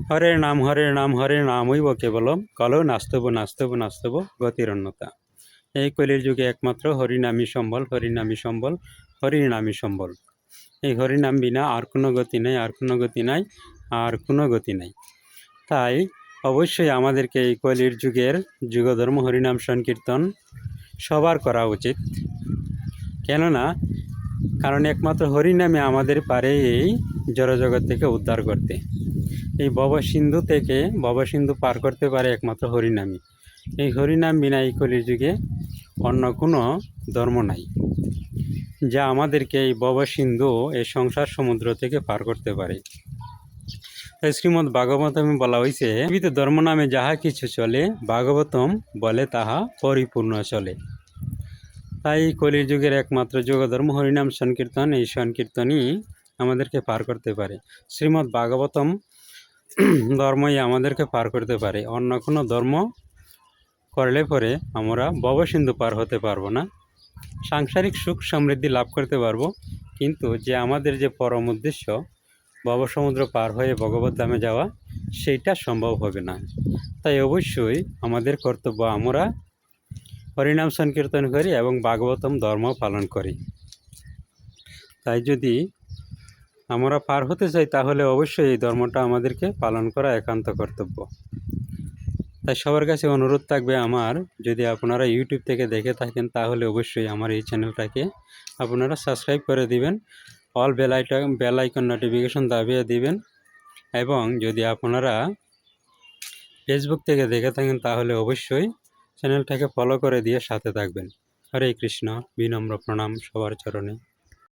হরের নাম হরের নাম হরের নামই বকে বলম কলো নাস্তব নাস্তব নাস্তব গতির অন্যতা। এই কলির যুগে একমাত্র হরিনামী সম্বল, হরিনামী সম্বল, হরিনামী সম্বল। এই হরিনাম বিনা আর কোনো গতি নেই, আর কোনো গতি নাই, আর কোনো গতি নাই। তাই অবশ্যই আমাদেরকে এই কলির যুগের যুগধর্ম হরিনাম সংকীর্তন সবার করা উচিত। কেননা কারণ একমাত্র হরিনামে আমাদের পারে এই জড়জগৎ থেকে উদ্ধার করতে। এই ভবসিন্ধু থেকে ভবসিন্ধু পার করতে পারে একমাত্র হরিনামই। এই হরিনাম বিনা এই কলির যুগে অন্য কোনো ধর্ম নাই যা আমাদেরকে এই ভবসিন্ধু এই সংসার সমুদ্র থেকে পার করতে পারে। শ্রীমদ্ ভাগবতমে বলা হয়েছে, পৃথিবীতে ধর্ম নামে যাহা কিছু চলে, ভাগবতম বলে তাহা পরিপূর্ণ চলে। তাই কলির যুগের একমাত্র যোগধর্ম হরিনাম সংকীর্তন, এই সংকীর্তনই আমাদেরকে পার করতে পারে। শ্রীমদ্ ভাগবতম ধর্মই আমাদেরকে পার করতে পারে। অন্য কোনো ধর্ম করলে পরে আমরা ভবসিন্ধু পার হতে পারবো না। সাংসারিক সুখ সমৃদ্ধি লাভ করতে পারবো, কিন্তু যে আমাদের যে পরম উদ্দেশ্য ভবসমুদ্র পার হয়ে ভগবত ধামে যাওয়া, সেইটা সম্ভব হবে না। তাই অবশ্যই আমাদের কর্তব্য আমরা হরিনাম সংকীর্তন করি এবং ভাগবতম ধর্ম পালন করি। তাই যদি আমরা পার হতে চাই তাহলে অবশ্যই এই ধর্মটা আমাদেরকে পালন করা একান্ত কর্তব্য। তাই সবার কাছে অনুরোধ থাকবে আমার, যদি আপনারা ইউটিউব থেকে দেখে থাকেন তাহলে অবশ্যই আমার এই চ্যানেলটাকে আপনারা সাবস্ক্রাইব করে দিবেন, অল বেল আইকন নোটিফিকেশন দাবিয়ে দিবেন। এবং যদি আপনারা ফেসবুক থেকে দেখে থাকেন তাহলে অবশ্যই চ্যানেলটাকে ফলো করে দিয়ে সাথে থাকবেন। হরে কৃষ্ণ, বিনম্র প্রণাম সবার চরণে।